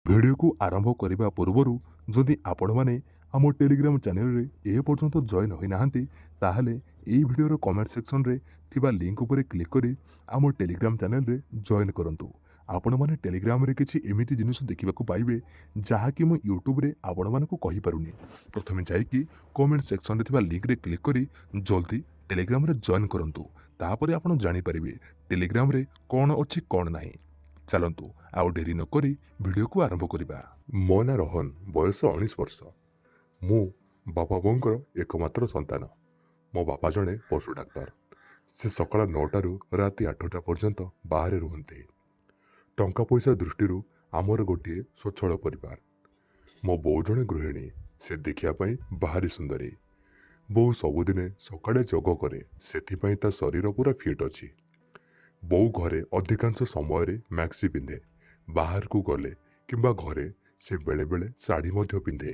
Video को आरंभ करने पूर्वर जदि आपण मैंने आम टेलीग्राम चैनल रे ए पर्यंत जॉइन होई नाहंती ताहले एई भिडियोर कमेंट सेक्शन रे थिबा लिंक उपरे क्लिक करी आम टेलीग्राम चैनल रे जॉइन करंतु। आपण माने टेलीग्राम रे किछि एमिति जिनिस देखिबाकू पाइबे जहाँकि मु यूट्यूब रे आपण मानकू कहि पारुनी। प्रथमे जाइकी कमेंट सेक्शन रे थिबा लिंक रे क्लिक करी जल्दी टेलीग्राम रे जॉइन करंतु। तापर आपण जानि परिबे टेलीग्राम रे कोन अछि कोन नाही। चलंतु आउ डेरी न करी भिडियो को आरंभ करिबा। मो ना रोहन, बयस 19 वर्ष। मु बापा बोंकर एकमात्र संतान। मो बापा जणे पशु डाक्तर। से सकाळ 9टारू राति 8टा पर्यंत बाहर रुहंते। टंका पैसा दृष्टि आमर गोटे स्वच्छल परिवार। मो बो जणे गृहिणी। से देखिया पई बाहरी सुंदरी। बो सबुदिने सकाळे जोग करे, सेथिपई ता शरीर पूरा फिट अछि। बो घरे अधिकांश समय मैक्सी पिंधे। बाहर को गले किंबा घरे से बेले बेले साड़ी मध्य पिंधे।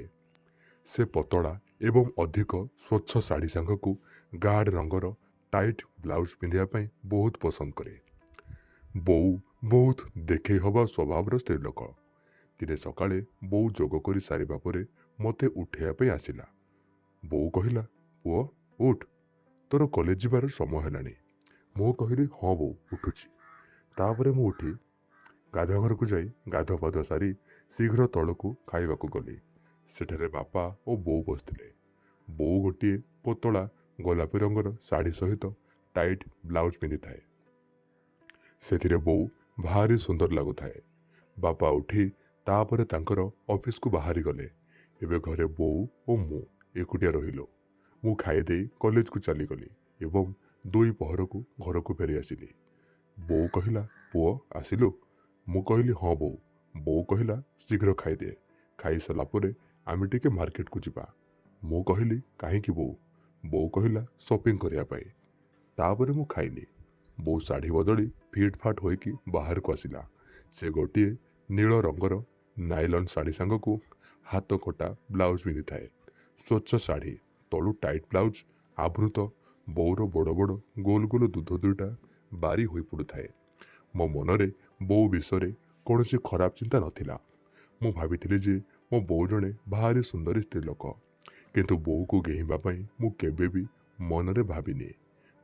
से पतला एवं अधिक स्वच्छ साड़ी सांगकू गाढ़ रंगर टाइट ब्लाउज पिंधिया पई बहुत पसंद करे। बो बहुत देखे हवा स्वभाव स्त्री लोक। दिने सकाळे बो जोग करी सारिबा परे मते उठेया पई आसिला। बो कहिला, पुओ उठ, तोर कॉलेज जिबार समय हेलानी। मो कहली हाँ बो उठुची। तापरे मु उठी गाधा घर को जाई गाध पाध सारी शीघ्र तलकू खाइबाकू गली। सेठारे बापा और बो बसथिले। बो गोटे पतला गोलापी रंगर साड़ी सहित टाइट ब्लाउज पिंधि थाए। सेथिरे बो भारी सुंदर लागुथाए। बापा उठी तापरे तांकर ऑफिस को बाहरी गले। एबे घरे बो और मु एकुटिया रहिलो। मु खाई देई कॉलेज को चली गली एवं 2 पहर को घर को फेरी आसिली। बो कहिला, पुओ आसिलु? मु कहली हाँ बो। बो कहिला, शीघ्र खाई दे, खाई सारा परे आमे टिके मार्केट को जिबा। मु कहली काहेकि बो? बो कहिला शॉपिंग करिया पाई। तापरे मु खाइली। बो साड़ी बदली फिट फाट होइकी बाहर को आसिला। से गोटिए नील रंगर नाइलन साड़ी सांगकू हाथ कटा ब्लाउज पिंधि थाए। स्वच्छ साड़ी तलू टाइट ब्लाउज आवृत बोर बड़ बड़ गोल गोल दूध दुईटा बारी होई पड़ुथाए। मो मनरे बो विषय कौन खराब चिंता नथिला। मु भाविथिली जे मो बो जणे भारी सुंदरी स्त्री लोक, किंतु बो को गेहिबा पई मु केबे भी मनरे भाविनी।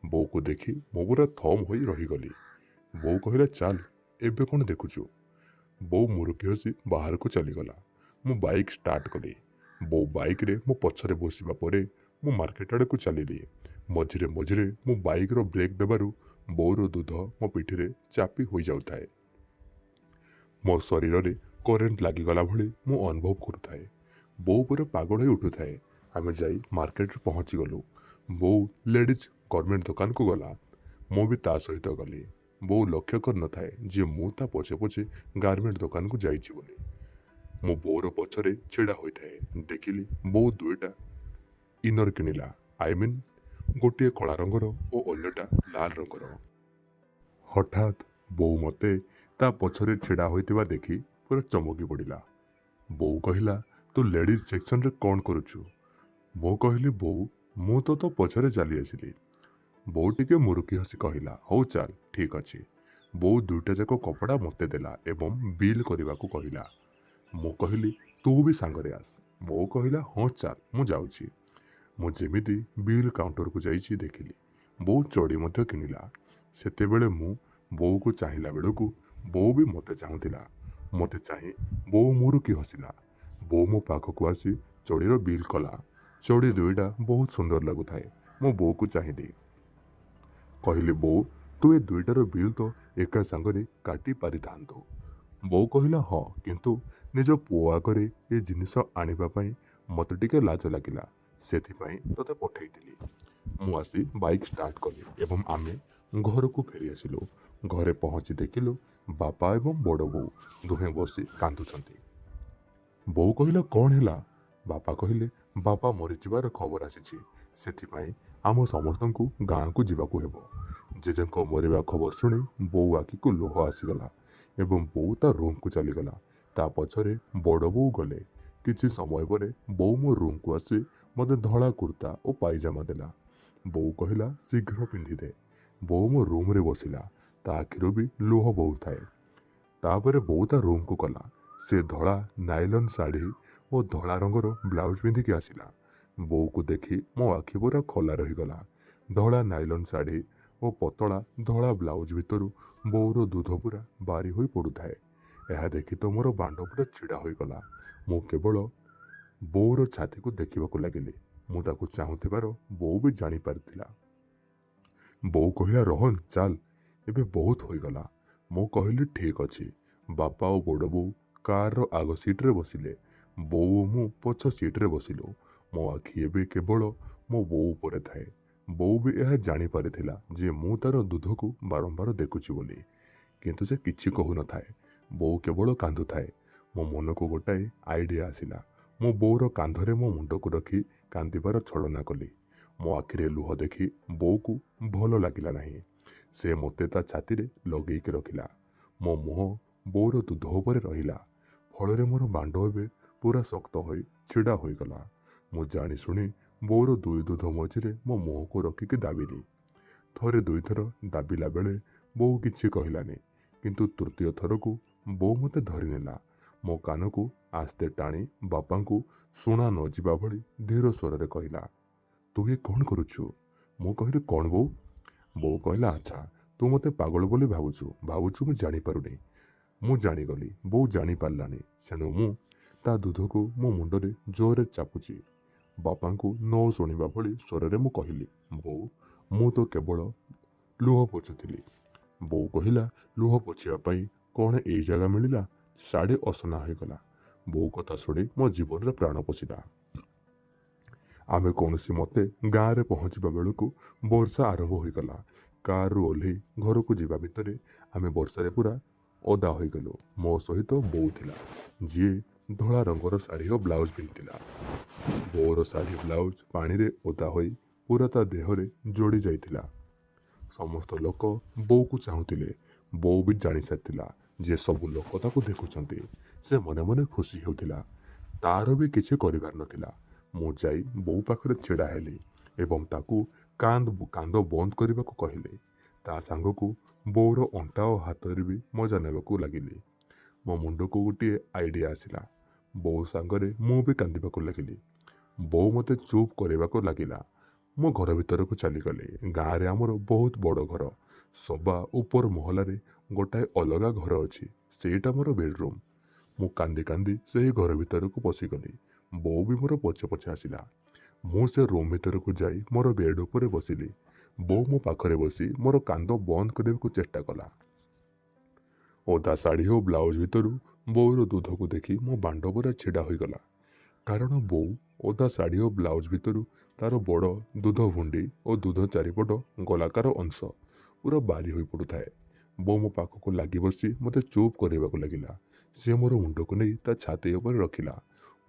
बो को देखी मो पूरा थम होई रहीगली। बो कहिला, चल एबे कौन देखुचु? बो मुरुकी हसी बाहर को चलीगला। मु बाइक स्टार्ट कली। बो बाइक रे मो पछरे बसिबा परे मु मार्केट आड़े को चलिली। मझिरे मझिरे मु बाइक रो ब्रेक देबारु बोर दूध मो पिठिरे चापी होई जाउथाए। मो शरीर रे करेंट लागिगला भली मु अनुभव करुथाए। बो पूरा पागल होई उठुथाए। आमे जाई मार्केट रे पहुंची गलु। बो लेडीज गवर्नमेंट दुकान को गला। मु भी ता सहित गली। बो लक्ष्य कर न थाए जे मु ता पछे पछे गारमेंट दुकान को जाइछि बोली। मो बोर पछरे छिड़ा होई थाए। देखिली बो दुईटा इनर किनिला। आई मीन गोटे कला रंगर और अन्यटा लाल रंगर। हठात बो मते ता पछरे छिड़ा होइतिबा देखी पूरा चमकी पड़िला। बो कहिला, तू लेडीज सेक्शन रे कौन करुछु? मो कहली, बो मु तो पछरे चली आसिली। बो टिके मुरुकी हसी कहिला, हौ चल ठीक अछि। बो दुईटा जाक कपड़ा मते देला एवं बिल करने को कहिला। मु कहली, तू भी सांगरे आस। बो कहिला, हाँ चल मु जाउछि। मु जेमिति बिल काउंटर को जाइछि देखिली बो चढ़ी मध्य किनिला। सेतेबेले मु बो को चाहिला बेलकू बो भी मते चाहुतिला। मते चाहि बो मुरुकी हसिला। बो मो पाखक आसी चढ़ीर बिल कला। चढ़ी दुईटा बहुत सुंदर लगुथाए। मो बो को चाहिली। कहली, बो तू ए दुईटार बिल तो एका सांगरे काटी पारि थांतु। बो कहिला, हाँ किंतु निज पुओ आगरे ए जिनिस आनिबा पई मते टिके लाज लागिला, सेथिपई तोते पठेइतिली। मु आसी बाइक स्टार्ट कली एवं आमे घर को फेरी आसिलु। घरे पहुंची देखिलु बापा एवं बड़ बो दुहे बसी कांदुछंती। बो कहिला, कौन हैला? बापा कहिले, बापा मरीजिबार खबर आसीछि, सेथिपई आम समस्तंकु गाँ को जिबाकू हेबो। जेजेंको मरिबा खबर शुणी बो आखि को लोह आसीगला एवं बो ता रूम को चलीगला। ता पछरे बड़ बो गले। किछि समय परे बो मो रूम को आसी मते धड़ा कुर्ता और पाइजामा देला। बो कहिला, शीघ्र पिंधि दे। बो मो रूम रे बसिला। ता आखिरु भी लोह बहु थाए। तापरे बो ता रूम को गला। ସେ ଧଳା ନାଇଲନ୍ ଶାଢ଼ୀ ଓ ଧଳା ରଙ୍ଗର ବ୍ଲାଉଜ୍ ପିନ୍ଧିକି ଆସିଲା। ବୋଉକୁ ଦେଖି ମୋ ଆଖି ପୁରା ଖୋଲା ରହିଗଲା। ଧଳା ନାଇଲନ୍ ଶାଢ଼ୀ ଓ ପତଳା ଧଳା ବ୍ଲାଉଜ୍ ଭିତରୁ ବୋଉର ଦୁଧ ପୁରା ବାରି ହୋଇ ପଡ଼ୁଥାଏ। ଏହା ଦେଖି ତ ମୋର ବାଣ୍ଡ ପୁରା ଛିଡ଼ା ହୋଇଗଲା। ମୁଁ କେବଳ ବୋଉର ଛାତିକୁ ଦେଖିବାକୁ ଲାଗିଲି। ମୁଁ ତାକୁ ଚାହୁଁଥିବାର ବୋଉ ବି ଜାଣିପାରିଥିଲା। ବୋଉ କହିଲା, ରୋହନ ଚାଲ, ଏବେ ବହୁତ ହୋଇଗଲା। ମୁଁ କହିଲି ଠିକ୍ ଅଛି। ବାପା ଓ ବଡ଼ ବୋଉ କାରର ଆଗ ସିଟ୍ରେ ବସିଲେ। ବୋଉ ଓ ମୁଁ ପଛ ସିଟ୍ରେ ବସିଲୁ। ମୋ ଆଖି ଏବେ କେବଳ ମୋ ବୋଉ ଉପରେ ଥାଏ। ବୋଉ ବି ଏହା ଜାଣିପାରିଥିଲା ଯେ ମୁଁ ତାର ଦୁଧକୁ ବାରମ୍ବାର ଦେଖୁଛି ବୋଲି, କିନ୍ତୁ ସେ କିଛି କହୁନଥାଏ। ବୋଉ କେବଳ କାନ୍ଦୁଥାଏ। ମୋ ମନକୁ ଗୋଟାଏ ଆଇଡ଼ିଆ ଆସିଲା। ମୁଁ ବୋଉର କାନ୍ଧରେ ମୋ ମୁଣ୍ଡକୁ ରଖି କାନ୍ଦିବାର ଛଳନା କଲି। ମୋ ଆଖିରେ ଲୁହ ଦେଖି ବୋଉକୁ ଭଲ ଲାଗିଲା ନାହିଁ। ସେ ମୋତେ ତା ଛାତିରେ ଲଗେଇକି ରଖିଲା। ମୋ ମୁହଁ ବୋଉର ଦୁଧ ଉପରେ ରହିଲା। ଫଳରେ ମୋର ବାଣ୍ଡ ଏବେ ପୁରା ଶକ୍ତ ହୋଇ ଛିଡ଼ା ହୋଇଗଲା। ମୁଁ ଜାଣିଶୁଣି ବୋଉର ଦୁଇ ଦୁଧ ମଝିରେ ମୋ ମୁହଁକୁ ରଖିକି ଦାବିଲି। ଥରେ ଦୁଇଥର ଦାବିଲା ବେଳେ ବୋଉ କିଛି କହିଲାନି, କିନ୍ତୁ ତୃତୀୟ ଥରକୁ ବୋଉ ମୋତେ ଧରିନେଲା। ମୋ କାନକୁ ଆସ୍ତେ ଟାଣି ବାପାଙ୍କୁ ଶୁଣା ନ ଯିବା ଭଳି ଧୀର ସ୍ୱରରେ କହିଲା, ତୁ ଏ କ'ଣ କରୁଛୁ? ମୁଁ କହିଲି, କ'ଣ ବୋଉ? ବୋଉ କହିଲା, ଆଚ୍ଛା, ତୁ ମୋତେ ପାଗଳ ବୋଲି ଭାବୁଛୁ ମୁଁ ଜାଣିପାରୁନି। ମୁଁ ଜାଣିଗଲି ବୋଉ ଜାଣିପାରିଲାନି। ସେଣୁ ମୁଁ ତା ଦୁଧକୁ ମୋ ମୁଣ୍ଡରେ ଜୋରରେ ଚାପୁଛି। ବାପାଙ୍କୁ ନ ଶୁଣିବା ଭଳି ସ୍ୱରରେ ମୁଁ କହିଲି, ବୋଉ, ମୁଁ ତ କେବଳ ଲୁହ ପୋଛୁଥିଲି। ବୋଉ କହିଲା, ଲୁହ ପୋଛିବା ପାଇଁ କ'ଣ ଏଇ ଜାଗା ମିଳିଲା? ଶାଢ଼ୀ ଅସନା ହୋଇଗଲା। ବୋଉ କଥା ଶୁଣି ମୋ ଜୀବନରେ ପ୍ରାଣ ପଶିଲା। ଆମେ କୌଣସି ମତେ ଗାଁରେ ପହଞ୍ଚିବା ବେଳକୁ ବର୍ଷା ଆରମ୍ଭ ହୋଇଗଲା। କାରରୁ ଓହ୍ଲେଇ ଘରକୁ ଯିବା ଭିତରେ ଆମେ ବର୍ଷାରେ ପୁରା ଓଦା ହୋଇଗଲୁ। ମୋ ସହିତ ବୋଉ ଥିଲା, ଯିଏ ଧଳା ରଙ୍ଗର ଶାଢ଼ୀ ଓ ବ୍ଲାଉଜ୍ ପିନ୍ଧିଥିଲା। ବୋଉର ଶାଢ଼ୀ ବ୍ଲାଉଜ୍ ପାଣିରେ ଓଦା ହୋଇ ପୁରା ତା ଦେହରେ ଯୋଡ଼ି ଯାଇଥିଲା। ସମସ୍ତ ଲୋକ ବୋଉକୁ ଚାହୁଁଥିଲେ। ବୋଉ ବି ଜାଣିସାରିଥିଲା ଯେ ସବୁ ଲୋକ ତାକୁ ଦେଖୁଛନ୍ତି। ସେ ମନେ ମନେ ଖୁସି ହେଉଥିଲା। ତାର ବି କିଛି କରିବାର ନଥିଲା। ମୁଁ ଯାଇ ବୋଉ ପାଖରେ ଛିଡ଼ା ହେଲି ଏବଂ ତାକୁ କାନ୍ଦ ବନ୍ଦ କରିବାକୁ କହିଲି। ତା ସାଙ୍ଗକୁ ବୋଉର ଅଣ୍ଟା ଓ ହାତରେ ବି ମଜା ନେବାକୁ ଲାଗିଲି। ମୋ ମୁଣ୍ଡକୁ ଗୋଟିଏ ଆଇଡ଼ିଆ ଆସିଲା। ବୋଉ ସାଙ୍ଗରେ ମୁଁ ବି କାନ୍ଦିବାକୁ ଲାଗିଲି। ବୋଉ ମୋତେ ଚୁପ୍ କରିବାକୁ ଲାଗିଲା। ମୁଁ ଘର ଭିତରକୁ ଚାଲିଗଲି। ଗାଁରେ ଆମର ବହୁତ ବଡ଼ ଘର। ସବା ଉପର ମହଲାରେ ଗୋଟାଏ ଅଲଗା ଘର ଅଛି। ସେଇଟା ମୋର ବେଡ଼ରୁମ୍। ମୁଁ କାନ୍ଦି କାନ୍ଦି ସେହି ଘର ଭିତରକୁ ପଶିଗଲି। ବୋଉ ବି ମୋର ପଛେ ପଛେ ଆସିଲା। ମୁଁ ସେ ରୁମ୍ ଭିତରକୁ ଯାଇ ମୋର ବେଡ଼୍ ଉପରେ ବସିଲି। ବୋଉ ମୋ ପାଖରେ ବସି ମୋର କାନ୍ଦ ବନ୍ଦ କରିବାକୁ ଚେଷ୍ଟା କଲା। ଓଦା ଶାଢ଼ୀ ଓ ବ୍ଲାଉଜ୍ ଭିତରୁ ବୋଉର ଦୁଧକୁ ଦେଖି ମୋ ବାଣ୍ଡ ପୁରା ଛିଡ଼ା ହୋଇଗଲା। କାରଣ ବୋଉ ଓଦା ଶାଢ଼ୀ ଓ ବ୍ଲାଉଜ୍ ଭିତରୁ ତାର ବଡ଼ ଦୁଧ ଭୁଣ୍ଡି ଓ ଦୁଧ ଚାରିପଟ ଗୋଲାକାର ଅଂଶ ପୁରା ବାରି ହୋଇ ପଡ଼ୁଥାଏ। ବୋଉ ମୋ ପାଖକୁ ଲାଗି ବସି ମୋତେ ଚୁପ୍ କରିବାକୁ ଲାଗିଲା। ସେ ମୋର ମୁଣ୍ଡକୁ ନେଇ ତା ଛାତି ଉପରେ ରଖିଲା।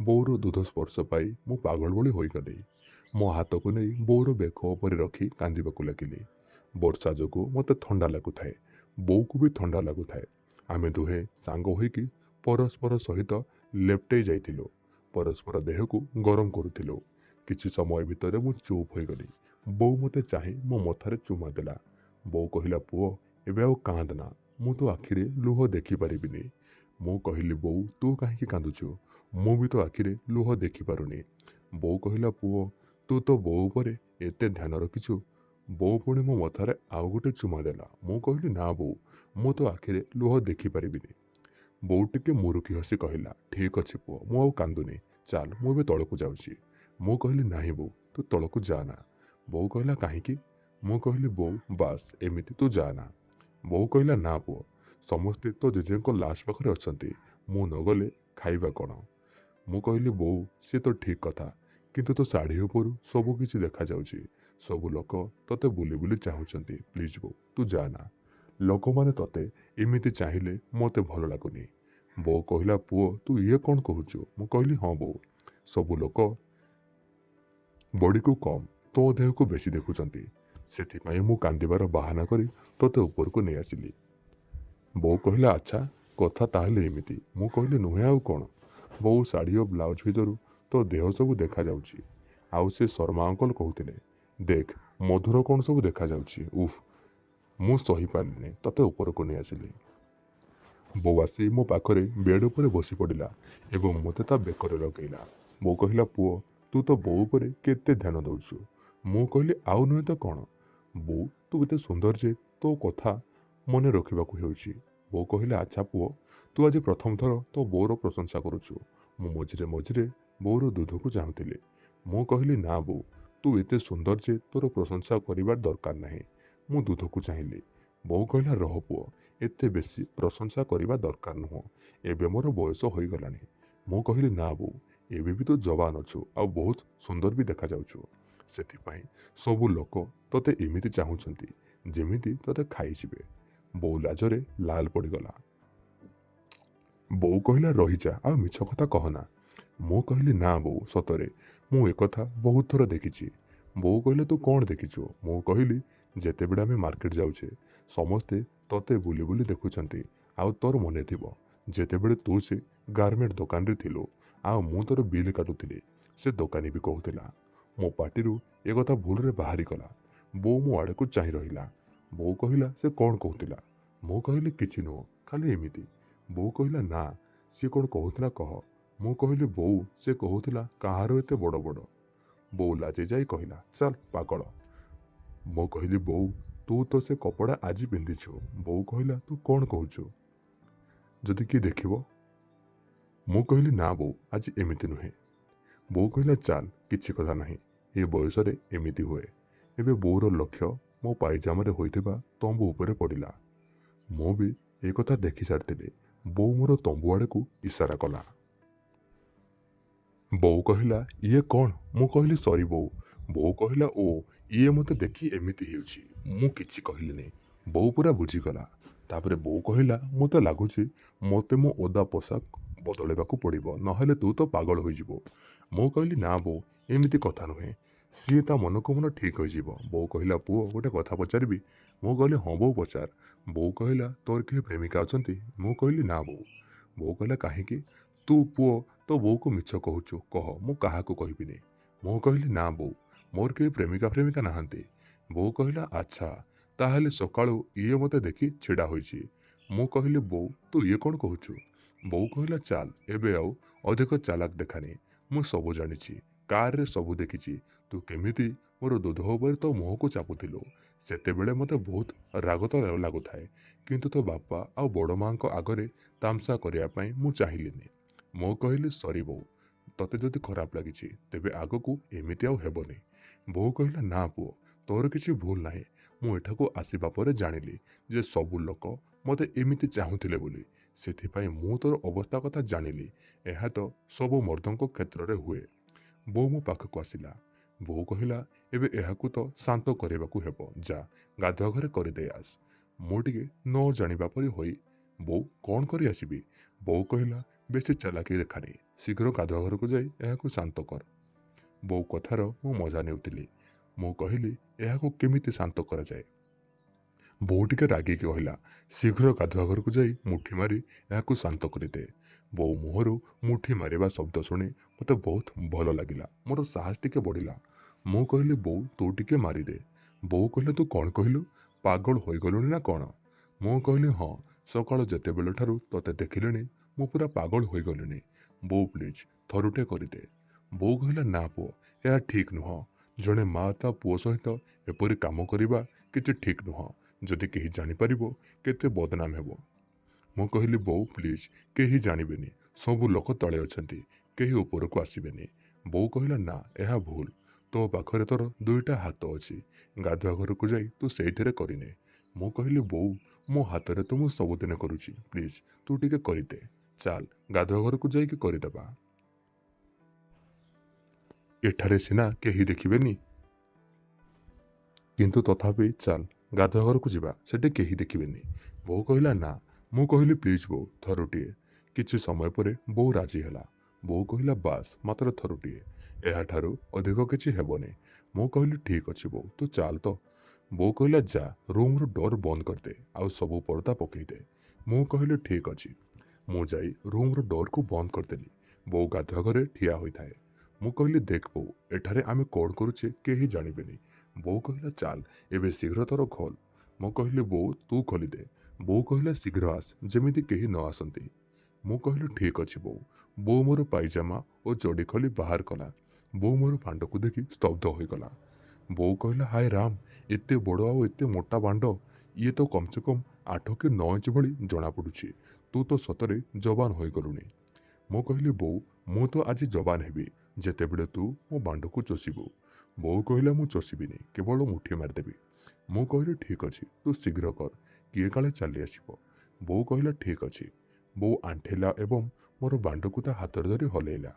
ବୋଉର ଦୁଧ ସ୍ପର୍ଶ ପାଇ ମୁଁ ପାଗଳ ଭଳି ହୋଇଗଲି। ମୋ ହାତକୁ ନେଇ ବୋଉର ବେକ ଉପରେ ରଖି କାନ୍ଦିବାକୁ ଲାଗିଲି। ବର୍ଷା ଯୋଗୁଁ ମୋତେ ଥଣ୍ଡା ଲାଗୁଥାଏ। ବୋଉକୁ ବି ଥଣ୍ଡା ଲାଗୁଥାଏ। ଆମେ ଦୁହେଁ ସାଙ୍ଗ ହୋଇକି ପରସ୍ପର ସହିତ ଲେପଟେଇ ଯାଇଥିଲୁ। ପରସ୍ପର ଦେହକୁ ଗରମ କରୁଥିଲୁ। କିଛି ସମୟ ଭିତରେ ମୁଁ ଚୁପ୍ ହୋଇଗଲି। ବୋଉ ମୋତେ ଚାହିଁ ମୋ ମଥାରେ ଚୁମା ଦେଲା। ବୋଉ କହିଲା, ପୁଅ, ଏବେ ଆଉ କାନ୍ଦନା। ମୁଁ ତୋ ଆଖିରେ ଲୁହ ଦେଖିପାରିବିନି। ମୁଁ କହିଲି, ବୋଉ, ତୁ କାହିଁକି କାନ୍ଦୁଛୁ? ମୁଁ ବି ତୋ ଆଖିରେ ଲୁହ ଦେଖିପାରୁନି। ବୋଉ କହିଲା, ପୁଅ, ତୁ ତୋ ବୋଉ ଉପରେ ଏତେ ଧ୍ୟାନ ରଖିଛୁ। ବୋଉ ପୁଣି ମୋ ମଥାରେ ଆଉ ଗୋଟେ ଚୁମା ଦେଲା। ମୁଁ କହିଲି, ନା ବୋଉ, ମୁଁ ତୋ ଆଖିରେ ଲୁହ ଦେଖିପାରିବିନି। ବୋଉ ଟିକେ ମୁରୁକି ହସି କହିଲା, ଠିକ୍ ଅଛି ପୁଅ, ମୁଁ ଆଉ କାନ୍ଦୁନି। ଚାଲ, ମୁଁ ଏବେ ତଳକୁ ଯାଉଛି। ମୁଁ କହିଲି, ନାହିଁ ବୋଉ, ତୁ ତଳକୁ ଯାଆନା। ବୋଉ କହିଲା, କାହିଁକି? ମୁଁ କହିଲି, ବୋଉ, ବାସ୍ ଏମିତି ତୁ ଯାଆନା। ବୋଉ କହିଲା, ନା ପୁଅ, ସମସ୍ତେ ତୋ ଜେଜେଙ୍କ ଲାଶ ପାଖରେ ଅଛନ୍ତି। ମୁଁ ନ ଗଲେ ଖାଇବା କ'ଣ? ମୁଁ କହିଲି, ବୋଉ, ସିଏ ତ ଠିକ୍ କଥା, କିନ୍ତୁ ତୋ ଶାଢ଼ୀ ଉପରୁ ସବୁ କିଛି ଦେଖାଯାଉଛି। ସବୁ ଲୋକ ତୋତେ ବୁଲି ବୁଲି ଚାହୁଁଛନ୍ତି। ପ୍ଲିଜ୍ ବୋଉ, ତୁ ଯାଆନା। ଲୋକମାନେ ତୋତେ ଏମିତି ଚାହିଁଲେ ମୋତେ ଭଲ ଲାଗୁନି। ବୋଉ କହିଲା, ପୁଅ, ତୁ ଇଏ କ'ଣ କହୁଛୁ? ମୁଁ କହିଲି, ହଁ ବୋଉ, ସବୁ ଲୋକ ବଡ଼ିକୁ କମ୍, ତୋ ଦେହକୁ ବେଶୀ ଦେଖୁଛନ୍ତି। ସେଥିପାଇଁ ମୁଁ କାନ୍ଦିବାର ବାହାନା କରି ତୋତେ ଉପରକୁ ନେଇ ଆସିଲି। ବୋଉ କହିଲା, ଆଚ୍ଛା, କଥା ତାହେଲେ ଏମିତି। ମୁଁ କହିଲି, ନୁହେଁ ଆଉ କ'ଣ? ବୋଉ ଶାଢ଼ୀ ଓ ବ୍ଲାଉଜ୍ ଭିତରୁ ତୋ ଦେହ ସବୁ ଦେଖାଯାଉଛି। ଆଉ ସେ ଶର୍ମା ଅଙ୍କଲ କହୁଥିଲେ, ଦେଖ ମଧୁର କ'ଣ ସବୁ ଦେଖାଯାଉଛି। ଉଫ୍, ମୁଁ ସହିପାରିଲିନି, ତୋତେ ଉପରକୁ ନେଇ ଆସିଲି। ବୋଉ ଆସି ମୋ ପାଖରେ ବେଡ୍ ଉପରେ ବସି ପଡ଼ିଲା ଏବଂ ମୋତେ ତା ବେକରେ ଲଗେଇଲା। ବୋଉ କହିଲା, ପୁଅ ତୁ ତ ବୋଉ ଉପରେ କେତେ ଧ୍ୟାନ ଦେଉଛୁ। ମୁଁ କହିଲି, ଆଉ ନୁହେଁ ତ କ'ଣ। ବୋଉ ତୁ ଏତେ ସୁନ୍ଦର ଯେ ତୋ କଥା ମନେ ରଖିବାକୁ ହେଉଛି। ବୋଉ କହିଲା, ଆଚ୍ଛା ପୁଅ, ତୁ ଆଜି ପ୍ରଥମ ଥର ତୋ ବୋଉର ପ୍ରଶଂସା କରୁଛୁ। ମୁଁ ମଝିରେ ମଝିରେ ବୋଉର ଦୁଧକୁ ଚାହୁଁଥିଲି। ମୁଁ କହିଲି, ନା ବୋଉ, ତୁ ଏତେ ସୁନ୍ଦର ଯେ ତୋର ପ୍ରଶଂସା କରିବା ଦରକାର ନାହିଁ। ମୁଁ ଦୁଧକୁ ଚାହିଁଲି। ବୋଉ କହିଲା, ରହ ପୁଅ, ଏତେ ବେଶୀ ପ୍ରଶଂସା କରିବା ଦରକାର ନୁହଁ। ଏବେ ମୋର ବୟସ ହୋଇଗଲାଣି। ମୁଁ କହିଲି, ନା ବୋଉ, ଏବେ ବି ତୁ ଯବାନ ଅଛୁ ଆଉ ବହୁତ ସୁନ୍ଦର ବି ଦେଖାଯାଉଛୁ। ସେଥିପାଇଁ ସବୁ ଲୋକ ତୋତେ ଏମିତି ଚାହୁଁଛନ୍ତି ଯେମିତି ତୋତେ ଖାଇଯିବେ। ବୋଉ ଲାଜରେ ଲାଲ ପଡ଼ିଗଲା। ବୋଉ କହିଲା, ରହିଯା, ଆଉ ମିଛ କଥା କହନା। ମୁଁ କହିଲି, ନା ବୋଉ, ସତରେ ମୁଁ ଏକଥା ବହୁତ ଥର ଦେଖିଛି। ବୋଉ କହିଲେ, ତୁ କ'ଣ ଦେଖିଛୁ? ମୁଁ କହିଲି, ଯେତେବେଳେ ଆମେ ମାର୍କେଟ ଯାଉଛେ ସମସ୍ତେ ତୋତେ ବୁଲି ବୁଲି ଦେଖୁଛନ୍ତି। ଆଉ ତୋର ମନେ ଥିବ ଯେତେବେଳେ ତୁ ସେ ଗାର୍ମେଣ୍ଟ ଦୋକାନରେ ଥିଲୁ ଆଉ ମୁଁ ତୋର ବିଲ୍ କାଟୁଥିଲି, ସେ ଦୋକାନୀ ବି କହୁଥିଲା। ମୋ ପାଟିରୁ ଏକଥା ଭୁଲରେ ବାହାରିଗଲା। ବୋଉ ମୋ ଆଡ଼କୁ ଚାହିଁ ରହିଲା। ବୋଉ କହିଲା, ସେ କ'ଣ କହୁଥିଲା? ମୁଁ କହିଲି, କିଛି ନୁହଁ, ଖାଲି ଏମିତି। ବୋଉ କହିଲା, ନା, ସିଏ କ'ଣ କହୁଥିଲା କହ। ମୁଁ କହିଲି, ବୋଉ, ସେ କହୁଥିଲା କାହାର ଏତେ ବଡ଼ ବଡ଼। ବୋଉ ଲାଜେଇ ଯାଇ କହିଲା, ଚାଲ ପାଗଳ। ମୁଁ କହିଲି, ବୋଉ, ତୁ ତ ସେ କପଡ଼ା ଆଜି ପିନ୍ଧିଛୁ। ବୋଉ କହିଲା, ତୁ କ'ଣ କହୁଛୁ? ଯଦି କିଏ ଦେଖିବ? ମୁଁ କହିଲି, ନା ବୋଉ, ଆଜି ଏମିତି ନୁହେଁ। ବୋଉ କହିଲା, ଚାଲ, କିଛି କଥା ନାହିଁ, ଏ ବୟସରେ ଏମିତି ହୁଏ। ଏବେ ବୋଉର ଲକ୍ଷ୍ୟ ମୋ ପାଇଜାମାରେ ହୋଇଥିବା ତମ୍ବୁ ଉପରେ ପଡ଼ିଲା। ମୁଁ ବି ଏ କଥା ଦେଖି ସାରିଥିଲି। ବୋଉ ମୋର ତମ୍ବୁ ଆଡ଼କୁ ଇସାରା କଲା। ବୋଉ କହିଲା, ଇଏ କ'ଣ? ମୁଁ କହିଲି, ସରି ବୋଉ। ବୋଉ କହିଲା, ଓ, ଇଏ ମୋତେ ଦେଖି ଏମିତି ହେଉଛି। ମୁଁ କିଛି କହିଲିନି। ବୋଉ ପୁରା ବୁଝିଗଲା। ତାପରେ ବୋଉ କହିଲା, ମୋତେ ଲାଗୁଛି ମୋତେ ମୋ ଓଦା ପୋଷାକ ବଦଳାଇବାକୁ ପଡ଼ିବ, ନହେଲେ ତୁ ତ ପାଗଳ ହୋଇଯିବୁ। ମୁଁ କହିଲି, ନା ବୋଉ, ଏମିତି କଥା ନୁହେଁ। ସିଏ ତା ମନକୁ ମନ ଠିକ୍ ହୋଇଯିବ। ବୋଉ କହିଲା, ପୁଅ, ଗୋଟେ କଥା ପଚାରିବି? ମୁଁ କହିଲି, ହଁ ବୋଉ, ପଚାର। ବୋଉ କହିଲା, ତୋର କେହି ପ୍ରେମିକା ଅଛନ୍ତି? ମୁଁ କହିଲି, ନା ବୋଉ। ବୋଉ କହିଲା, କାହିଁକି? ତୁ ପୁଅ ତୋ ବୋଉକୁ ମିଛ କହୁଛୁ, କହ, ମୁଁ କାହାକୁ କହିବିନି। ମୁଁ କହିଲି, ନା ବୋଉ, ମୋର କେହି ପ୍ରେମିକା ନାହାନ୍ତି। ବୋଉ କହିଲା, ଆଚ୍ଛା, ତାହେଲେ ସକାଳୁ ଇଏ ମୋତେ ଦେଖି ଛିଡ଼ା ହୋଇଛି। ମୁଁ କହିଲି, ବୋଉ, ତୁ ଇଏ କ'ଣ କହୁଛୁ? ବୋଉ କହିଲା, ଚାଲ, ଏବେ ଆଉ ଅଧିକ ଚାଲାକ ଦେଖାନି। ମୁଁ ସବୁ ଜାଣିଛି, କାରରେ ସବୁ ଦେଖିଛି। ତୁ କେମିତି ମୋର ଦୁଧ ଉପରେ ତୋ ମୁହଁକୁ ଚାପୁଥିଲୁ। ସେତେବେଳେ ମୋତେ ବହୁତ ରାଗ ତ ଲାଗୁଥାଏ, କିନ୍ତୁ ତୋ ବାପା ଆଉ ବଡ଼ ମାଙ୍କ ଆଗରେ ତାମସା କରିବା ପାଇଁ ମୁଁ ଚାହିଁଲିନି। ମୁଁ କହିଲି, ସରି ବୋଉ, ତତେ ଯଦି ଖରାପ ଲାଗିଛି ତେବେ ଆଗକୁ ଏମିତି ଆଉ ହେବନି। ବୋଉ କହିଲା, ନା ପୁଅ, ତୋର କିଛି ଭୁଲ ନାହିଁ। ମୁଁ ଏଠାକୁ ଆସିବା ପରେ ଜାଣିଲି ଯେ ସବୁ ଲୋକ ମୋତେ ଏମିତି ଚାହୁଁଥିଲେ ବୋଲି। ସେଥିପାଇଁ ମୁଁ ତୋର ଅବସ୍ଥା କଥା ଜାଣିଲି। ଏହା ତ ସବୁ ମର୍ଦ୍ଦଙ୍କ କ୍ଷେତ୍ରରେ ହୁଏ। ବୋଉ ମୋ ପାଖକୁ ଆସିଲା। ବୋଉ କହିଲା, ଏବେ ଏହାକୁ ତ ଶାନ୍ତ କରିବାକୁ ହେବ। ଯା, ଗାଧୁଆ ଘରେ କରିଦେଇ ଆସ। ମୁଁ ଟିକେ ନ ଜାଣିବା ପରି ହୋଇ, ବୋଉ, କ'ଣ କରି ଆସିବି? ବୋଉ କହିଲା, ବେଶୀ ଚାଲାକି ଦେଖାନି, ଶୀଘ୍ର ଗାଧୁଆ ଘରକୁ ଯାଇ ଏହାକୁ ଶାନ୍ତ କର। ବୋଉ କଥାର ମୁଁ ମଜା ନେଉଥିଲି। ମୁଁ କହିଲି, ଏହାକୁ କେମିତି ଶାନ୍ତ କରାଯାଏ? ବୋଉ ଟିକେ ରାଗିକି କହିଲା, ଶୀଘ୍ର ଗାଧୁଆ ଘରକୁ ଯାଇ ମୁଠି ମାରି ଏହାକୁ ଶାନ୍ତ କରିଦେ। ବୋଉ ମୁହଁରୁ ମୁଠି ମାରିବା ଶବ୍ଦ ଶୁଣି ମୋତେ ବହୁତ ଭଲ ଲାଗିଲା। ମୋର ସାହସ ଟିକେ ବଢ଼ିଲା। ମୁଁ କହିଲି, ବୋଉ, ତୁ ଟିକେ ମାରିଦେ। ବୋଉ କହିଲେ, ତୁ କ'ଣ କହିଲୁ? ପାଗଳ ହୋଇଗଲୁଣି ନା କ'ଣ? ମୁଁ କହିଲି, ହଁ, ସକାଳ ଯେତେବେଳେ ଠାରୁ ତୋତେ ଦେଖିଲିଣି ମୁଁ ପୁରା ପାଗଳ ହୋଇଗଲିଣି। ବୋଉ, ପ୍ଲିଜ୍ ଥରୁଟେ କରିଦେ। ବୋଉ କହିଲା, ନା ପୁଅ, ଏହା ଠିକ୍ ନୁହଁ। ଜଣେ ମା ତା ପୁଅ ସହିତ ଏପରି କାମ କରିବା କିଛି ଠିକ୍ ନୁହଁ। ଯଦି କେହି ଜାଣିପାରିବ କେତେ ବଦନାମ ହେବ। ମୁଁ କହିଲି, ବୋଉ, ପ୍ଲିଜ୍, କେହି ଜାଣିବେନି। ସବୁ ଲୋକ ତଳେ ଅଛନ୍ତି, କେହି ଉପରକୁ ଆସିବେନି। ବୋଉ କହିଲା, ନା, ଏହା ଭୁଲ। ତୋ ପାଖରେ ତୋର ଦୁଇଟା ହାତ ଅଛି। ଗାଧୁଆ ଘରକୁ ଯାଇ ତୁ ସେଇଥିରେ କରିନେ। ମୁଁ କହିଲି, ବୋଉ, ମୋ ହାତରେ ତ ମୁଁ ସବୁଦିନ କରୁଛି। ପ୍ଲିଜ୍ ତୁ ଟିକେ କରିଦେ। ଚାଲ, ଗାଧୁଆ ଘରକୁ ଯାଇକି କରିଦେବା। ଏଠାରେ ସିନା କେହି ଦେଖିବେନି, କିନ୍ତୁ ତଥାପି ଚାଲ, ଗାଧୁଆ ଘରକୁ ଯିବା, ସେଠି କେହି ଦେଖିବେନି। ବୋଉ କହିଲା, ନା। ମୁଁ କହିଲି, ପ୍ଲିଜ୍ ବୋଉ, ଥରୁଟିଏ। କିଛି ସମୟ ପରେ ବୋଉ ରାଜି ହେଲା। ବୋଉ କହିଲା, ବାସ୍, ମାତ୍ର ଥରୁଟିଏ, ଏହାଠାରୁ ଅଧିକ କିଛି ହେବନି। ମୁଁ କହିଲି, ଠିକ୍ ଅଛି ବୋଉ, ତୁ ଚାଲ ତ। ବୋଉ କହିଲା, ଯା, ରୁମ୍ର ଡୋର୍ ବନ୍ଦ କରିଦେ ଆଉ ସବୁ ପର୍ଦା ପକେଇଦେ। ମୁଁ କହିଲି, ଠିକ୍ ଅଛି। ମୁଁ ଯାଇ ରୁମ୍ର ଡୋର୍କୁ ବନ୍ଦ କରିଦେଲି। ବୋଉ ଗାଧୁଆ ଘରେ ଠିଆ ହୋଇଥାଏ। ମୁଁ କହିଲି, ଦେଖ ବୋଉ, ଏଠାରେ ଆମେ କ'ଣ କରୁଛେ କେହି ଜାଣିବେନି। ବୋଉ କହିଲା, ଚାଲ, ଏବେ ଶୀଘ୍ର ତୋର ଖୋଲ। ମୁଁ କହିଲି, ବୋଉ, ତୁ ଖୋଲିଦେ। ବୋଉ କହିଲା ଶୀଘ୍ର ଆସ, ଯେମିତି କେହି ନ ଆସନ୍ତି। ମୁଁ କହିଲି ଠିକ୍ ଅଛି ବୋଉ। ବୋଉ ମୋର ପାଇଜାମା ଓ ଚଡ଼ି ଖୋଲି ବାହାର କଲା। ବୋଉ ମୋର ବାଣ୍ଡକୁ ଦେଖି ସ୍ତବ୍ଧ ହୋଇଗଲା। ବୋଉ କହିଲା ହାୟ ରାମ, ଏତେ ବଡ଼ ଆଉ ଏତେ ମୋଟା ବାଣ୍ଡ। ଇଏ ତ କମ୍ ସେ କମ୍ 8 କି 9 ଇଞ୍ଚ ଭଳି ଜଣାପଡ଼ୁଛି। ତୁ ତ ସତରେ ଯବାନ ହୋଇଗଲୁଣି। ମୁଁ କହିଲି ବୋଉ, ମୁଁ ତ ଆଜି ଯବାନ ହେବି ଯେତେବେଳେ ତୁ ମୋ ବାଣ୍ଡକୁ ଚଷିବୁ। ବୋଉ କହିଲା ମୁଁ ଚଷିବିନି, କେବଳ ମୁଠି ମାରିଦେବି। ମୁଁ କହିଲି ଠିକ୍ ଅଛି, ତୁ ଶୀଘ୍ର କର, କିଏ କାଳେ ଚାଲି ଆସିବ। ବୋଉ କହିଲା ଠିକ୍ ଅଛି। ବୋଉ ଆଣ୍ଠେଇଲା ଏବଂ ମୋର ବାଣ୍ଡକୁ ତା ହାତରେ ଧରି ହଲେଇଲା।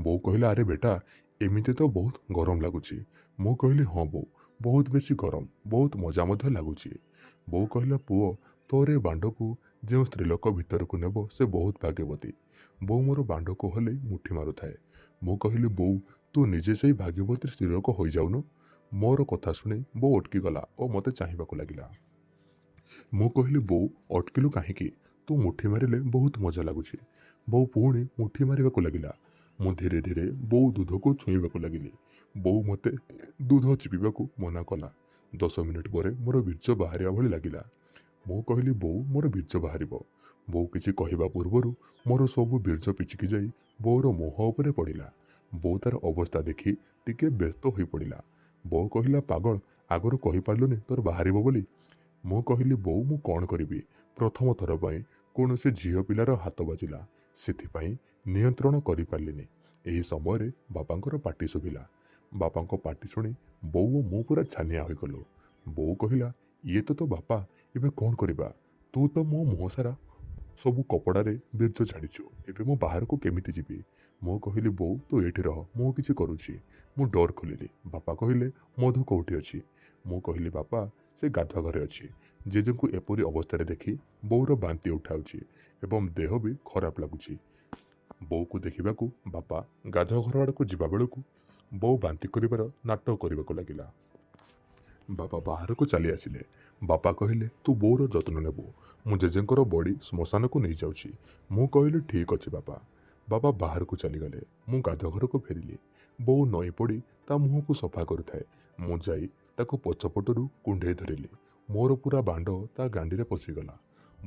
ବୋଉ କହିଲା ଆରେ ବେଟା, ଏମିତି ତ ବହୁତ ଗରମ ଲାଗୁଛି। ମୁଁ କହିଲି ହଁ ବୋଉ, ବହୁତ ବେଶୀ ଗରମ, ବହୁତ ମଜା ମଧ୍ୟ ଲାଗୁଛି। ବୋଉ କହିଲା ପୁଅ, ତୋର ଏ ବାଣ୍ଡକୁ ଯେଉଁ ସ୍ତ୍ରୀଲୋକ ଭିତରକୁ ନେବ ସେ ବହୁତ ଭାଗ୍ୟବତୀ। ବୋଉ ମୋର ବାଣ୍ଡକୁ ହଲେଇ ମୁଠି ମାରୁଥାଏ। ମୁଁ କହିଲି ବୋଉ, ତୁ ନିଜେ ସେଇ ଭାଗ୍ୟବତୀ ସ୍ତ୍ରୀଲୋକ ହୋଇଯାଉନୁ। ମୋର କଥା ଶୁଣି ବୋଉ ଅଟକିଗଲା ଓ ମୋତେ ଚାହିଁବାକୁ ଲାଗିଲା। ମୁଁ କହିଲି ବୋଉ, ଅଟକିଲୁ କାହିଁକି? ତୁ ମୁଠି ମାରିଲେ ବହୁତ ମଜା ଲାଗୁଛି। ବୋଉ ପୁଣି ମୁଠି ମାରିବାକୁ ଲାଗିଲା। ମୁଁ ଧୀରେ ଧୀରେ ବୋଉ ଦୁଧକୁ ଛୁଇଁବାକୁ ଲାଗିଲି। ବୋଉ ମୋତେ ଦୁଧ ଚିପିବାକୁ ମନା କଲା। 10 ମିନିଟ୍ ପରେ ମୋର ବୀର୍ଯ୍ୟ ବାହାରିବା ଭଳି ଲାଗିଲା। ମୁଁ କହିଲି ବୋଉ, ମୋର ବୀର୍ଯ୍ୟ ବାହାରିବ। ବୋଉ କିଛି କହିବା ପୂର୍ବରୁ ମୋର ସବୁ ବୀର୍ଯ୍ୟ ପିଚିକି ଯାଇ ବୋଉର ମୁହଁ ଉପରେ ପଡ଼ିଲା। ବୋଉ ତାର ଅବସ୍ଥା ଦେଖି ଟିକେ ବ୍ୟସ୍ତ ହୋଇପଡ଼ିଲା। ବୋଉ କହିଲା ପାଗଳ, ଆଗରୁ କହିପାରିଲୁନି ତୋର ବାହାରିବ ବୋଲି। ମୁଁ କହିଲି ବୋଉ, ମୁଁ କ'ଣ କରିବି? ପ୍ରଥମ ଥର ପାଇଁ କୌଣସି ଝିଅ ପିଲାର ହାତ ବାଜିଲା, ସେଥିପାଇଁ ନିୟନ୍ତ୍ରଣ କରିପାରିଲିନି। ଏହି ସମୟରେ ବାପାଙ୍କର ପାଟି ଶୁଭିଲା। ବାପାଙ୍କ ପାଟି ଶୁଣି ବୋଉ ଓ ମୁଁ ପୁରା ଛାନିଆ ହୋଇଗଲୁ। ବୋଉ କହିଲା ଇଏ ତ ତୋ ବାପା, ଏବେ କ'ଣ କରିବା? ତୁ ତ ମୋ ମୁହଁ ସାରା ସବୁ କପଡ଼ାରେ ବୀର୍ଯ୍ୟ ଛାଡ଼ିଛୁ, ଏବେ ମୁଁ ବାହାରକୁ କେମିତି ଯିବି? ମୁଁ କହିଲି ବୋଉ, ତୁ ଏଇଠି ରହ, ମୁଁ କିଛି କରୁଛି। ମୁଁ ଡୋର୍ ଖୋଲିଲି। ବାପା କହିଲେ ମଧୁ କେଉଁଠି ଅଛି? ମୁଁ କହିଲି ବାପା, ସେ ଗାଧୁଆ ଘରେ ଅଛି। ଜେଜେଙ୍କୁ ଏପରି ଅବସ୍ଥାରେ ଦେଖି ବୋଉର ବାନ୍ତି ଉଠାଉଛି ଏବଂ ଦେହ ବି ଖରାପ ଲାଗୁଛି। ବୋଉକୁ ଦେଖିବାକୁ ବାପା ଗାଧୁଆ ଘର ଆଡ଼କୁ ଯିବା ବେଳକୁ ବୋଉ ବାନ୍ତି କରିବାର ନାଟକ କରିବାକୁ ଲାଗିଲା। ବାପା ବାହାରକୁ ଚାଲି ଆସିଲେ। ବାପା କହିଲେ ତୁ ବୋଉର ଯତ୍ନ ନେବୁ, ମୁଁ ଜେଜେଙ୍କର ବଡ଼ି ଶ୍ମଶାନକୁ ନେଇଯାଉଛି। ମୁଁ କହିଲି ଠିକ୍ ଅଛି ବାପା। ବାପା ବାହାରକୁ ଚାଲିଗଲେ। ମୁଁ ଗାଧୁଆ ଘରକୁ ଫେରିଲି। ବୋଉ ନଈ ପଡ଼ି ତା ମୁହଁକୁ ସଫା କରୁଥାଏ। ମୁଁ ଯାଇ ତାକୁ ପଛପଟରୁ କୁଣ୍ଢେଇ ଧରିଲି। ମୋର ପୁରା ବାଣ୍ଡ ତା ଗାଣ୍ଡିରେ ପଶିଗଲା।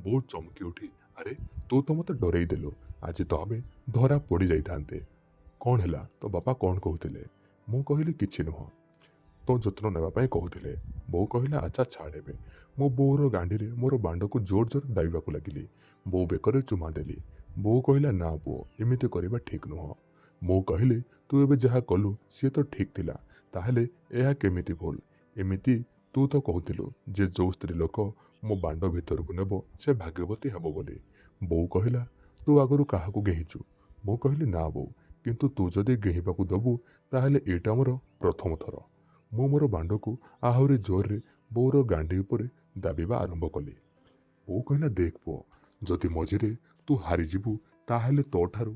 ବୋଉ ଚମକି ଉଠି ଆରେ, ତୁ ତ ମୋତେ ଡରେଇ ଦେଲୁ, ଆଜି ତ ଆମେ ଧରା ପଡ଼ି ଯାଇଥାନ୍ତେ। କ'ଣ ହେଲା, ତୋ ବାପା କ'ଣ କହୁଥିଲେ? ମୁଁ କହିଲି କିଛି ନୁହଁ, ତୋ ଯତ୍ନ ନେବା ପାଇଁ କହୁଥିଲେ। ବୋଉ କହିଲା ଆଚ୍ଛା ଛାଡ଼ ଏବେ। ମୁଁ ବୋଉର ଗାଣ୍ଡିରେ ମୋର ବାଣ୍ଡକୁ ଜୋର ଜୋର ଦାବିବାକୁ ଲାଗିଲି। ବୋଉ ବେକରେ ଚୁମା ଦେଲି। ବୋଉ କହିଲା ନା ପୁଅ, ଏମିତି କରିବା ଠିକ୍ ନୁହଁ। ମୁଁ କହିଲି ତୁ ଏବେ ଯାହା କଲୁ ସିଏ ତ ଠିକ୍ ଥିଲା, ତାହେଲେ ଏହା କେମିତି ଭୁଲ? ଏମିତି ତୁ ତ କହୁଥିଲୁ ଯେ ଯେଉଁ ସ୍ତ୍ରୀ ଲୋକ ମୋ ବାଣ୍ଡ ଭିତରକୁ ନେବ ସେ ଭାଗ୍ୟବତୀ ହେବ ବୋଲି। ବୋଉ କହିଲା ତୁ ଆଗରୁ କାହାକୁ ଗେହିଛୁ? ମୁଁ କହିଲି ନା ବୋଉ, କିନ୍ତୁ ତୁ ଯଦି ଗେହିବାକୁ ଦେବୁ ତାହେଲେ ଏଇଟା ମୋର ପ୍ରଥମ ଥର। ମୁଁ ମୋର ବାଣ୍ଡକୁ ଆହୁରି ଜୋରରେ ବୋଉର ଗାଣ୍ଡି ଉପରେ ଦାବିବା ଆରମ୍ଭ କଲି। ବୋଉ କହିଲା ଦେଖ ପୁଅ, ଯଦି ମଝିରେ ତୁ ହାରିଯିବୁ ତାହେଲେ ତୋଠାରୁ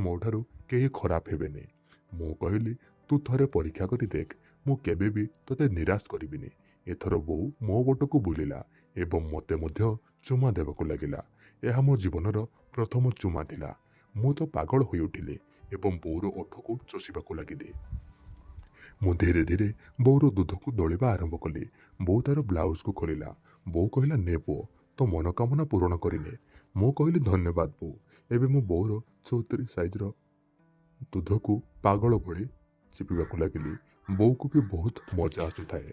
ମୋ ଠାରୁ କେହି ଖରାପ ହେବେନି। ମୁଁ କହିଲି ତୁ ଥରେ ପରୀକ୍ଷା କରି ଦେଖ, ମୁଁ କେବେ ବି ତୋତେ ନିରାଶ କରିବିନି। ଏଥର ବୋଉ ମୋ ପଟକୁ ବୁଲିଲା ଏବଂ ମୋତେ ମଧ୍ୟ ଚୁମା ଦେବାକୁ ଲାଗିଲା। ଏହା ମୋ ଜୀବନର ପ୍ରଥମ ଚୁମା ଥିଲା। ମୁଁ ତ ପାଗଳ ହୋଇଉଠିଲି ଏବଂ ବୋଉର ଓଠକୁ ଚଷିବାକୁ ଲାଗିଲି। ମୁଁ ଧୀରେ ଧୀରେ ବୋଉର ଦୁଧକୁ ଦଳିବା ଆରମ୍ଭ କଲି। ବୋଉ ତାର ବ୍ଲାଉଜକୁ ଖୋଲିଲା। ବୋଉ କହିଲା ନେ ପୁଅ, ତୋ ମନୋକାମନା ପୂରଣ କରିନେ। ମୁଁ କହିଲି ଧନ୍ୟବାଦ ବୋଉ। ଏବେ ମୁଁ ବୋଉର 34 ସାଇଜର ଦୁଧକୁ ପାଗଳ ଭଳି ଚିପିବାକୁ ଲାଗିଲି। ବୋଉକୁ ବି ବହୁତ ମଜା ଆସୁଥାଏ।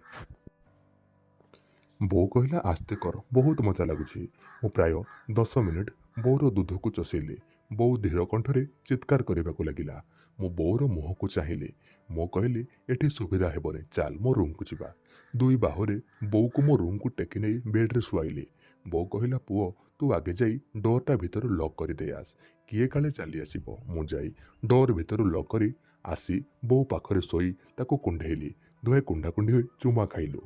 ବୋଉ କହିଲା ଆସ୍ତେ କର, ବହୁତ ମଜା ଲାଗୁଛି। ମୁଁ ପ୍ରାୟ 10 ମିନିଟ୍ ବୋଉର ଦୁଧକୁ ଚଷିଲି। ବୋଉ ଧୀର କଣ୍ଠରେ ଚିତ୍କାର କରିବାକୁ ଲାଗିଲା। ମୁଁ ବୋଉର ମୁହଁକୁ ଚାହିଁଲି। ମୁଁ କହିଲି ଏଠି ସୁବିଧା ହେବନି, ଚାଲ ମୋ ରୁମ୍କୁ ଯିବା। 2 ବାହୁରେ ବୋଉକୁ ମୋ ରୁମ୍କୁ ଟେକି ନେଇ ବେଡ଼୍ରେ ଶୁଆଇଲି। ବୋଉ କହିଲା ପୁଅ, ତୁ ଆଗେ ଯାଇ ଡୋର୍ଟା ଭିତରୁ ଲକ୍ କରିଦେଇ ଆସ, କିଏ କାଳେ ଚାଲି ଆସିବ। ମୁଁ ଯାଇ ଡୋର୍ ଭିତରୁ ଲକ୍ କରି ଆସି ବୋଉ ପାଖରେ ଶୋଇ ତାକୁ କୁଣ୍ଢେଇଲି। ଦୁହେଁ କୁଣ୍ଢାକୁଣ୍ଢି ହୋଇ ଚୁମା ଖାଇଲୁ।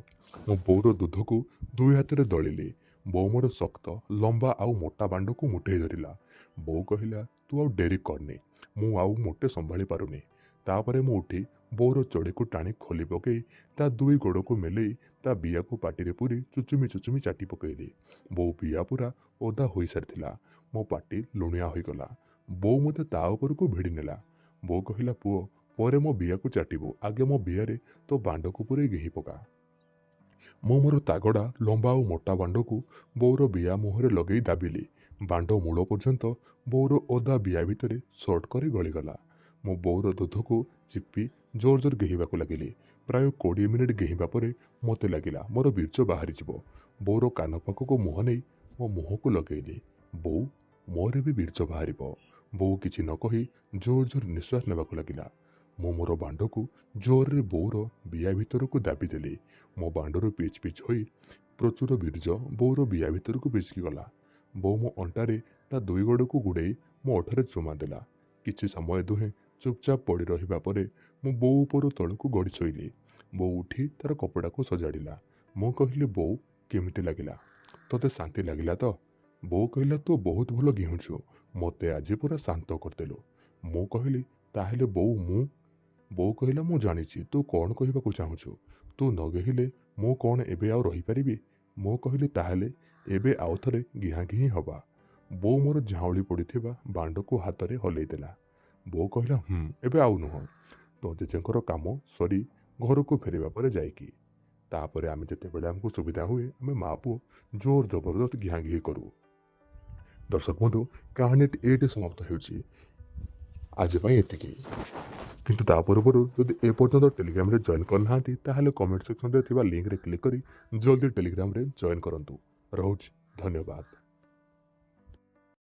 ମୁଁ ବୋଉର ଦୁଧକୁ 2 ହାତରେ ଦଳିଲି। ବୋଉ ମୋର ଶକ୍ତ, ଲମ୍ବା ଆଉ ମୋଟା ବାଣ୍ଡକୁ ମୁଠେଇ ଧରିଲା। ବୋଉ କହିଲା ତୁ ଆଉ ଡେରି କରନି, ମୁଁ ଆଉ ମୋଟେ ସମ୍ଭାଳି ପାରୁନି। ତାପରେ ମୁଁ ଉଠି ବୋଉର ଚଡ଼ିକୁ ଟାଣି ଖୋଲି ପକେଇ ତା 2 ଗୋଡ଼କୁ ମେଲେଇ ତା ବିଆକୁ ପାଟିରେ ପୁରି ଚୁଚୁମି ଚୁଚୁମି ଚାଟି ପକେଇଲି। ବୋଉ ବିଆ ପୁରା ଓଦା ହୋଇସାରିଥିଲା। ମୋ ପାଟି ଲୁଣିଆ ହୋଇଗଲା। ବୋଉ ମୋତେ ତା ଉପରକୁ ଭିଡ଼ି ନେଲା। ବୋଉ କହିଲା ପୁଅ, ପରେ ମୋ ବିଆକୁ ଚାଟିବୁ, ଆଗେ ମୋ ବିଆରେ ତୋ ବାଣ୍ଡକୁ ପୁରେଇ ଗେହି ପକା। ମୁଁ ମୋର ତାଗଡ଼ା ଲମ୍ବା ଆଉ ମୋଟା ବାଣ୍ଡକୁ ବୋଉର ବିଆ ମୁହଁରେ ଲଗେଇ ଦାବିଲି। ବାଣ୍ଡ ମୂଳ ପର୍ଯ୍ୟନ୍ତ ବୋଉର ଓଦା ବିଆ ଭିତରେ ସର୍ଟ କରି ଗଳିଗଲା। ମୁଁ ବୋଉର ଦୁଧକୁ ଚିପି ଜୋର ଜୋର ଗେହିବାକୁ ଲାଗିଲି। ପ୍ରାୟ 20 ମିନିଟ୍ ଗେହିବା ପରେ ମୋତେ ଲାଗିଲା ମୋର ବୀର୍ଯ୍ୟ ବାହାରିଯିବ। ବୋଉର କାନ ପାଖକୁ ମୁହଁ ନେଇ ମୋ ମୁହଁକୁ ଲଗେଇଲି। ବୋଉ, ମୋର ଏବେ ବୀର୍ଯ୍ୟ ବାହାରିବ। ବୋଉ କିଛି ନ କହି ଜୋର ଜୋର ନିଶ୍ୱାସ ନେବାକୁ ଲାଗିଲା। ମୁଁ ମୋର ବାଣ୍ଡକୁ ଜୋରରେ ବୋଉର ବିଆ ଭିତରକୁ ଦାବିଦେଲି। ମୋ ବାଣ୍ଡରୁ ପିଚ୍ ପିଚ୍ ହୋଇ ପ୍ରଚୁର ବୀର୍ଯ୍ୟ ବୋଉର ବିଆ ଭିତରକୁ ବିଚିଗଲା। ବୋଉ ମୋ ଅଣ୍ଟାରେ ତା ଦୁଇ ଗୋଡ଼କୁ ଗୁଡ଼େଇ ମୋ ଓଠରେ ଚୁମା ଦେଲା। କିଛି ସମୟ ଦୁହେଁ ଚୁପଚାପ ପଡ଼ି ରହିବା ପରେ ମୁଁ ବୋଉ ଉପରୁ ତଳକୁ ଗଡ଼ି ଶୋଇଲି। ବୋଉ ଉଠି ତାର କପଡ଼ାକୁ ସଜାଡ଼ିଲା। ମୁଁ କହିଲି, ବୋଉ, କେମିତି ଲାଗିଲା? ତୋତେ ଶାନ୍ତି ଲାଗିଲା ତ? ବୋଉ କହିଲା, ତୁ ବହୁତ ଭଲ ଗିହୁଁଛୁ। ମୋତେ ଆଜି ପୁରା ଶାନ୍ତ କରିଦେଲୁ। ମୁଁ କହିଲି, ତାହେଲେ ବୋଉ ମୁଁ? ବୋଉ କହିଲା, ମୁଁ ଜାଣିଛି ତୁ କ'ଣ କହିବାକୁ ଚାହୁଁଛୁ। ତୁ ନ ଗେହିଲେ ମୁଁ କ'ଣ ଏବେ ଆଉ ରହିପାରିବି? ମୁଁ କହିଲି, ତାହେଲେ ଏବେ ଆଉ ଥରେ ଗିହାଁ ଗିହିଁ ହବା। ବୋଉ ମୋର ଝାଉଁଳି ପଡ଼ିଥିବା ବାଣ୍ଡକୁ ହାତରେ ହଲେଇ ଦେଲା। ବୋଉ କହିଲା, ଏବେ ଆଉ ନୁହଁ। ତୋ ଜେଜେଙ୍କର କାମ ସରି ଘରକୁ ଫେରିବା ପରେ ଯାଇକି। ତାପରେ ଆମେ ଯେତେବେଳେ ଆମକୁ ସୁବିଧା ହୁଏ ଆମେ ମା ପୁଅ ଜୋର ଜବରଦସ୍ତ ଗିହାଁ ଗିହି କରୁ। ଦର୍ଶକ ବନ୍ଧୁ, କାହାଣୀଟି ଏଇଠି ସମାପ୍ତ ହେଉଛି। ଆଜି ପାଇଁ ଏତିକି। କିନ୍ତୁ ତା ପୂର୍ବରୁ ଯଦି ଏପର୍ଯ୍ୟନ୍ତ ଟେଲିଗ୍ରାମରେ ଜଏନ୍ କରିନାହାନ୍ତି ତାହେଲେ କମେଣ୍ଟ ସେକ୍ସନରେ ଥିବା ଲିଙ୍କରେ କ୍ଲିକ୍ କରି ଜଲ୍ଦି ଟେଲିଗ୍ରାମରେ ଜଏନ୍ କରନ୍ତୁ। ରହୁଛି, ଧନ୍ୟବାଦ।